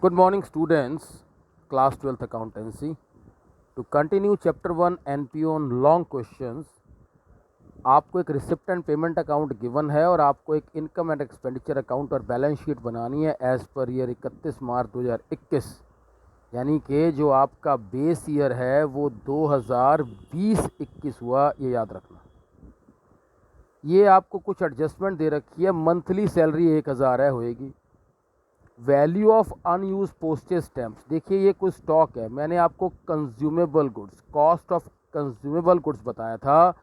Good morning, students. Class 12th Accountancy. To continue Chapter 1 NPO on long questions, आपको एक receipt and payment account given है और आपको एक इनकम एंड एक्सपेंडिचर अकाउंट और balance sheet बनानी है एज़ पर ईयर 31 मार्च 2021, यानी कि जो आपका बेस ईयर है वो 2020-21 हुआ, ये याद रखना। ये आपको कुछ एडजस्टमेंट दे रखी है। मंथली सैलरी 1000 है होएगी। Value of unused postage stamps, देखिए ये कोई स्टॉक है। मैंने आपको consumable goods, cost of consumable goods बताया था।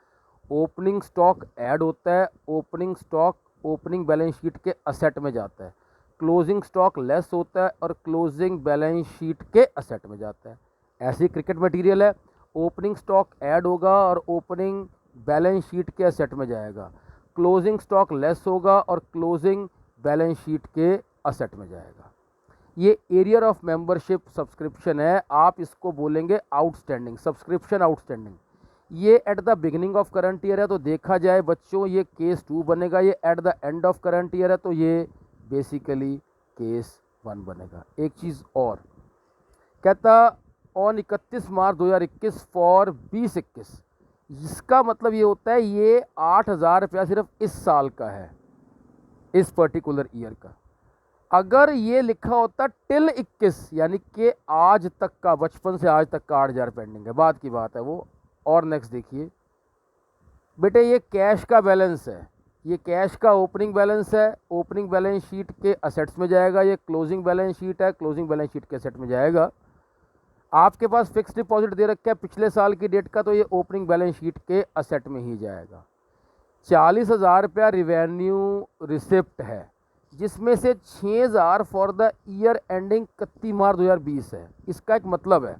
ओपनिंग स्टॉक ऐड होता है, opening stock opening balance sheet के असेट में जाता है। क्लोजिंग स्टॉक लेस होता है और क्लोजिंग बैलेंस शीट के असेट में जाता है। ऐसे ही क्रिकेट मटेरियल है, ओपनिंग स्टॉक ऐड होगा और ओपनिंग बैलेंस शीट के असेट में जाएगा। क्लोजिंग स्टॉक लेस होगा और क्लोजिंग बैलेंस शीट के असेट में जाएगा। ये एरियर ऑफ मेंबरशिप सब्सक्रिप्शन है, आप इसको बोलेंगे आउटस्टैंडिंग, सब्सक्रिप्शन आउटस्टैंडिंग। ये at the beginning of current year है तो देखा जाए बच्चों ये केस 2 बनेगा। ये at the end of current year है तो ये बेसिकली केस 1 बनेगा। एक चीज़ और कहता ऑन 31 मार्च 2021 फॉर 2021, इसका मतलब ये होता है ये 8000 रुपया सिर्फ इस साल का है, इस पर्टिकुलर ईयर का। अगर ये लिखा होता टिल 21, यानी कि आज तक का, बचपन से आज तक का 8000 पेंडिंग है, बात की बात है वो। और नेक्स्ट देखिए बेटे, ये कैश का बैलेंस है, ये कैश का ओपनिंग बैलेंस है, ओपनिंग बैलेंस शीट के असेट्स में जाएगा। ये क्लोजिंग बैलेंस शीट है, क्लोजिंग बैलेंस शीट के असेट में जाएगा। आपके पास फिक्स डिपॉजिट दे रखा है पिछले साल की डेट का, तो ये ओपनिंग बैलेंस शीट के असेट में ही जाएगा। 40,000 रुपया रिवेन्यू रिसिप्ट है, जिसमें से 6,000 फॉर द ईयर एंडिंग 31 मार्च 2020 है। इसका एक मतलब है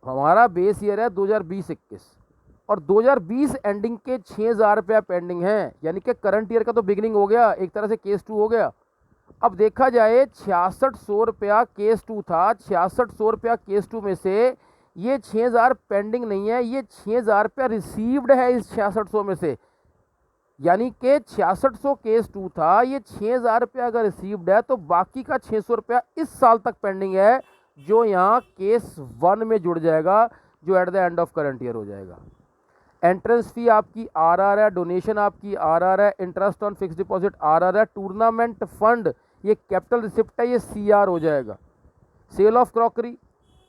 हमारा बेस ईयर है 2020-21 और 2020 एंडिंग के 6,000 रुपया पेंडिंग है, यानी कि करंट ईयर का तो बिगिनिंग हो गया, एक तरह से केस 2 हो गया। अब देखा जाए 6600 रुपया केस 2 था, 6600 रुपया केस 2 में से ये 6,000 पेंडिंग नहीं है, ये 6,000 रुपया रिसीव्ड है इस 6600 में से, यानी कि 6600 केस 2 था, ये 6,000 रुपया अगर रिसीव्ड है तो बाकी का 600 रुपया इस साल तक पेंडिंग है, जो यहाँ केस 1 में जुड़ जाएगा, जो at the end of current year हो जाएगा। एंट्रेंस फी आपकी RR है, डोनेशन आपकी RR है, interest on fix deposit RR है, टूर्नामेंट फंड ये कैपिटल रिसिप्ट है, ये CR हो जाएगा। सेल ऑफ क्रॉकरी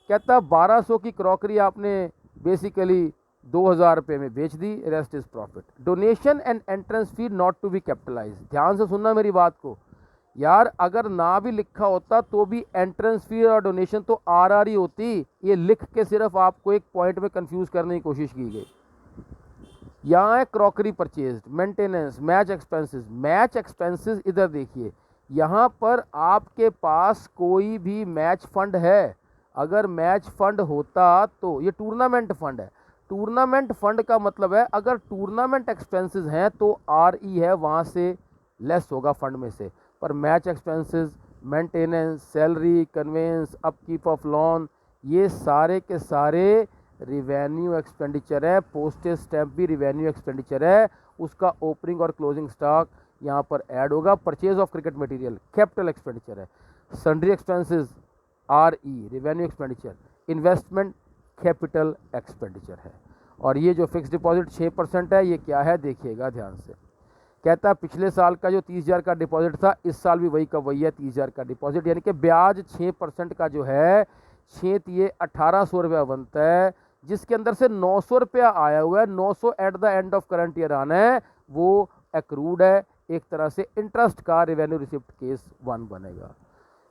कहता 1200 की क्रॉकरी आपने बेसिकली 2000 रुपये में बेच दी, rest is profit. Donation and entrance fee not to be capitalize, ध्यान से सुनना मेरी बात को यार, अगर ना भी लिखा होता तो भी एंट्रेंस फी और डोनेशन तो RR ही होती। ये लिख के सिर्फ आपको एक पॉइंट में कंफ्यूज करने की कोशिश की गई। यहाँ है crockery purchase, maintenance, match expenses. Match expenses इधर देखिए, यहाँ पर आपके पास कोई भी मैच फंड है, अगर मैच फंड होता तो ये टूर्नामेंट फंड है। टूर्नामेंट फंड का मतलब है अगर टूर्नामेंट एक्सपेंसेस हैं तो RE है, वहाँ से लेस होगा फंड में से। पर match expenses, maintenance, salary, conveyance, upkeep of lawn, ये सारे के सारे रिवेन्यू एक्सपेंडिचर है। पोस्टेज स्टैम्प भी रिवेन्यू एक्सपेंडिचर है, उसका ओपनिंग और क्लोजिंग स्टॉक यहाँ पर ऐड होगा। Purchase of cricket material capital expenditure है। Sundry expenses RE revenue expenditure. Investment capital expenditure है। और ये जो फिक्स डिपॉजिट 6% है, ये क्या है देखिएगा ध्यान से। कहता है पिछले साल का जो 30,000 का डिपॉजिट था, इस साल भी वही का वही है, 30,000 का डिपॉजिट, यानी कि ब्याज 6% का जो है 6 1800 रुपया बनता है, जिसके अंदर से 900 रुपया आया हुआ है। 900 at the end of current year आना है, वो एक्रूड है, एक तरह से इंटरेस्ट का रिवेन्यू रिसिप्ट केस 1 बनेगा।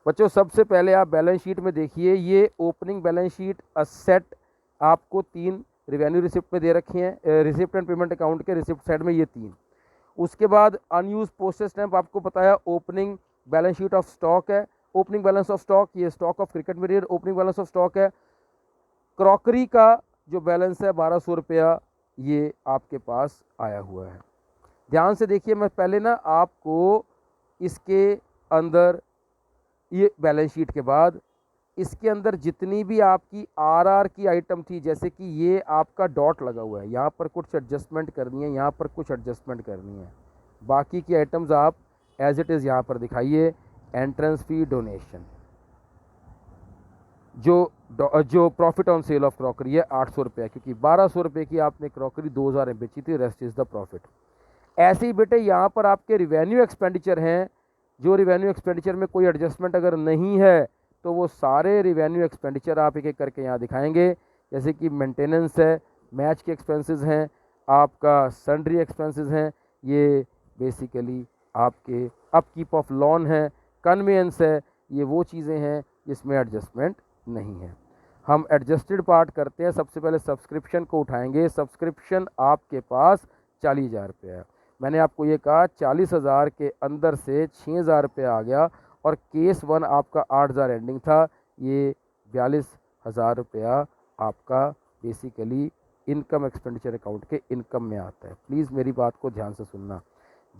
बच्चों सबसे पहले आप बैलेंस शीट में देखिए, ये ओपनिंग बैलेंस शीट असेट आपको 3 रिवेन्यू रिसिप्ट में दे रखे हैं, रिसिप्ट एंड पेमेंट अकाउंट के रिसिप्ट साइड में ये 3। उसके बाद अनयूज पोस्टेज स्टैम्प आपको बताया, opening balance sheet of stock है, ओपनिंग बैलेंस ऑफ स्टॉक, ये stock of cricket material opening balance of stock है। क्रॉकरी का जो बैलेंस है 1200 रुपया, ये आपके पास आया हुआ है। ध्यान से देखिए, मैं पहले ना आपको इसके अंदर ये बैलेंस शीट के बाद इसके अंदर जितनी भी आपकी RR की आइटम थी, जैसे कि ये आपका डॉट लगा हुआ है, यहाँ पर कुछ एडजस्टमेंट करनी है, यहाँ पर कुछ एडजस्टमेंट करनी है, बाकी की आइटम्स आप एज इट इज़ यहाँ पर दिखाइए। Entrance fee, donation. जो profit on sale of crockery है 800 रुपये, क्योंकि 1200 रुपये की आपने क्रॉकरी 2000 में बेची थी, रेस्ट इज़ द प्रॉफिट। ऐसे ही बेटे यहाँ पर आपके रिवेन्यू एक्सपेंडिचर हैं, जो रिवेन्यू एक्सपेंडिचर में कोई एडजस्टमेंट अगर नहीं है तो वो सारे रिवेन्यू एक्सपेंडिचर आप एक एक करके यहाँ दिखाएंगे। जैसे कि मेंटेनेंस है, मैच के एक्सपेंसेस हैं, आपका सन्ड्री एक्सपेंसेस हैं, ये बेसिकली आपके अपकीप ऑफ लॉन है, कन्वेंस है, ये वो चीज़ें हैं जिसमें एडजस्टमेंट नहीं है। हम एडजस्टेड पार्ट करते हैं। सबसे पहले सब्सक्रिप्शन को उठाएंगे। सब्सक्रिप्शन आपके पास 40,000 रुपये है। मैंने आपको ये कहा 40,000 के अंदर से 6,000 रुपये आ गया, और केस 1 आपका 8,000 एंडिंग था, ये 42,000 रुपया आपका बेसिकली इनकम एक्सपेंडिचर अकाउंट के इनकम में आता है। प्लीज़ मेरी बात को ध्यान से सुनना।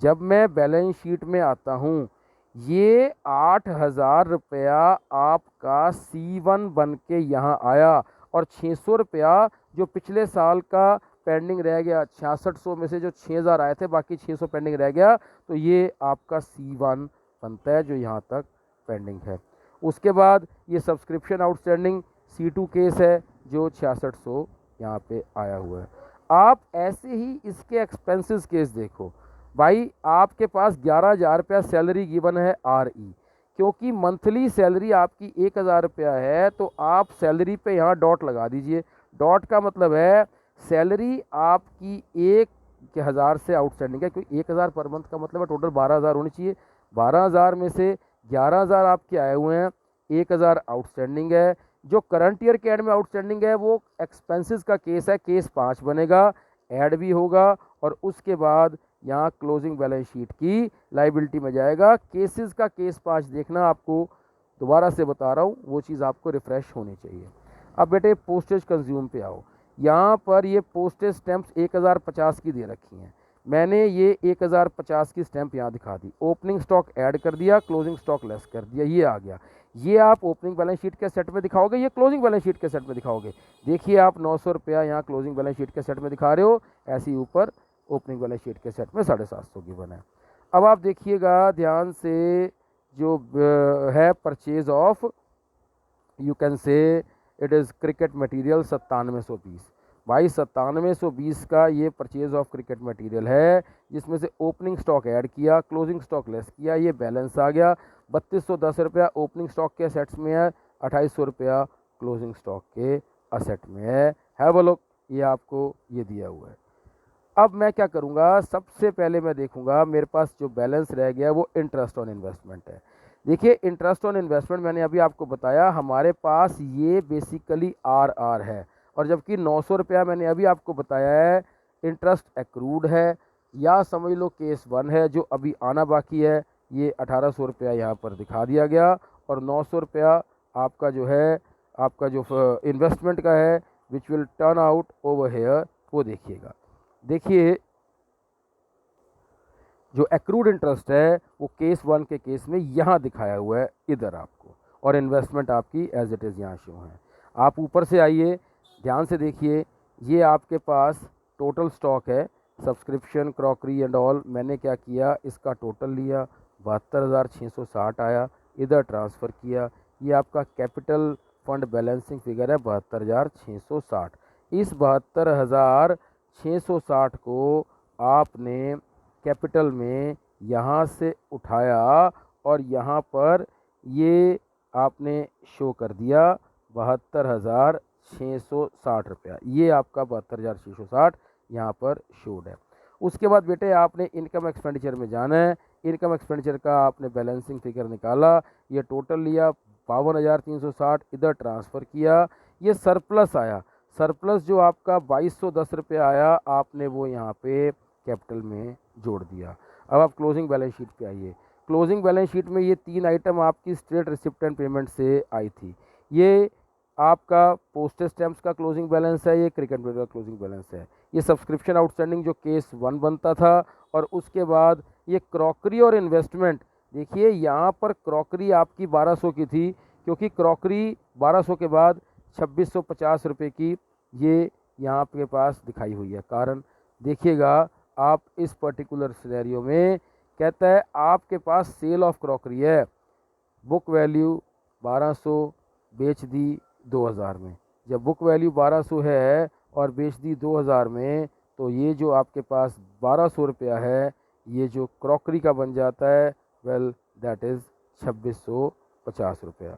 जब मैं बैलेंस शीट में आता हूँ, ये 8,000 रुपया आपका C1 बन के यहाँ आया, और 600 रुपया जो पिछले साल का पेंडिंग रह गया, 6600 में से जो 6,000 आए थे, बाकी 600 पेंडिंग रह गया, तो ये आपका C1 बनता है जो यहाँ तक पेंडिंग है। उसके बाद ये सब्सक्रिप्शन आउटस्टैंडिंग C2 केस है जो 6600 यहाँ पे आया हुआ है। आप ऐसे ही इसके एक्सपेंसेस केस देखो भाई, आपके पास 11,000 रुपया सैलरी गिवन है RE, क्योंकि मंथली सैलरी आपकी 1,000 रुपया है, तो आप सैलरी पे यहाँ डॉट लगा दीजिए। डॉट का मतलब है सैलरी आपकी 1,000 से आउटस्टैंडिंग है, क्योंकि 1,000 पर मंथ का मतलब है टोटल 12,000 होनी चाहिए। 12,000 में से 11,000 आपके आए हुए हैं, 1,000 आउटस्टैंडिंग है। जो करंट ईयर के एंड में आउटस्टैंडिंग है वो एक्सपेंसेस का केस है, केस 5 बनेगा, ऐड भी होगा, और उसके बाद यहाँ क्लोजिंग बैलेंस शीट की लाइबिलिटी में जाएगा। केसेस का केस 5 देखना, आपको दोबारा से बता रहा हूँ, वो चीज़ आपको रिफ़्रेश होनी चाहिए। अब बेटे पोस्टेज कंज्यूम पे आओ। यहाँ पर ये पोस्टेज स्टैंप्स 1,050 की दे रखी हैं। मैंने ये 1,050 की स्टैंप यहाँ दिखा दी, ओपनिंग स्टॉक ऐड कर दिया, क्लोजिंग स्टॉक लेस कर दिया, ये आ गया। ये आप ओपनिंग बैलेंस शीट के सेट में दिखाओगे, ये क्लोजिंग बैलेंस शीट के सेट में दिखाओगे। देखिए आप 900 रुपया यहाँ क्लोजिंग बैलेंस शीट के सेट में दिखा रहे हो, ऐसे ही ऊपर ओपनिंग बैलेंस शीट के सेट में 750 की बना है। अब आप देखिएगा ध्यान से, जो है purchase of, you can say it is cricket material 9720। भाई 9720 का ये परचेज ऑफ क्रिकेट मटेरियल है, जिसमें से ओपनिंग स्टॉक ऐड किया, क्लोजिंग स्टॉक लेस किया, ये बैलेंस आ गया। 3210 रुपया ओपनिंग स्टॉक के असेट्स में है, 2800 रुपया क्लोजिंग स्टॉक के असेट में है। हैव अ लुक, ये आपको ये दिया हुआ है। अब मैं क्या करूँगा, सबसे पहले मैं देखूँगा मेरे पास जो बैलेंस रह गया वो इंटरेस्ट ऑन इन्वेस्टमेंट है। देखिए इंटरेस्ट ऑन इन्वेस्टमेंट मैंने अभी आपको बताया, हमारे पास ये बेसिकली RR है, और जबकि 900 रुपया मैंने अभी आपको बताया है इंटरेस्ट एक्रूड है, या समझ लो केस 1 है जो अभी आना बाकी है। ये 1,800 रुपया यहाँ पर दिखा दिया गया, और 900 रुपया आपका जो है, आपका जो इन्वेस्टमेंट का है which will turn out over here, वो देखिएगा। देखिए जो एक्रूड इंटरेस्ट है वो केस 1 के केस में यहाँ दिखाया हुआ है इधर आपको, और इन्वेस्टमेंट आपकी एज इट इज़ यहाँ शो है। आप ऊपर से आइए, ध्यान से देखिए, ये आपके पास टोटल स्टॉक है, सब्सक्रिप्शन क्रॉकरी एंड ऑल। मैंने क्या किया, इसका टोटल लिया, 72,660 आया, इधर ट्रांसफ़र किया। ये आपका कैपिटल फंड बैलेंसिंग फिगर है 72,660। इस 72,660 को आपने कैपिटल में यहाँ से उठाया, और यहाँ पर ये आपने शो कर दिया 72,660 रुपया। ये आपका 72,660 यहाँ पर शोड है। उसके बाद बेटे आपने इनकम एक्सपेंडिचर में जाना है। इनकम एक्सपेंडिचर का आपने बैलेंसिंग फिगर निकाला, ये टोटल लिया 52,360, इधर ट्रांसफ़र किया, ये सरप्लस आया। सरप्लस जो आपका 2,210 रुपया आया, आपने वो यहाँ पे कैपिटल में जोड़ दिया। अब आप क्लोजिंग बैलेंस शीट पे आइए। क्लोजिंग बैलेंस शीट में ये 3 आइटम आपकी स्ट्रेट रिसिप्ट एंड पेमेंट से आई थी। ये आपका पोस्टेज स्टैम्प्स का क्लोजिंग बैलेंस है, ये क्रिकेट मटेरियल का क्लोजिंग बैलेंस है, ये सब्सक्रिप्शन आउटस्टैंडिंग जो केस 1 बनता था, और उसके बाद ये क्रॉकरी और इन्वेस्टमेंट। देखिए यहाँ पर क्रॉकरी आपकी 1,200 की थी, क्योंकि क्रॉकरी 1,200 के बाद 2,650 रुपये की ये यहाँ के पास दिखाई हुई है। कारण देखिएगा, आप इस पर्टिकुलर सिनेरियो में कहता है आपके पास सेल ऑफ क्रॉकरी है, बुक वैल्यू 1200, बेच दी 2000 में। जब बुक वैल्यू 1200 है और बेच दी 2000 में, तो ये जो आपके पास 1200 रुपया है, ये जो क्रॉकरी का बन जाता है, वेल दैट इज़ 2650 रुपया।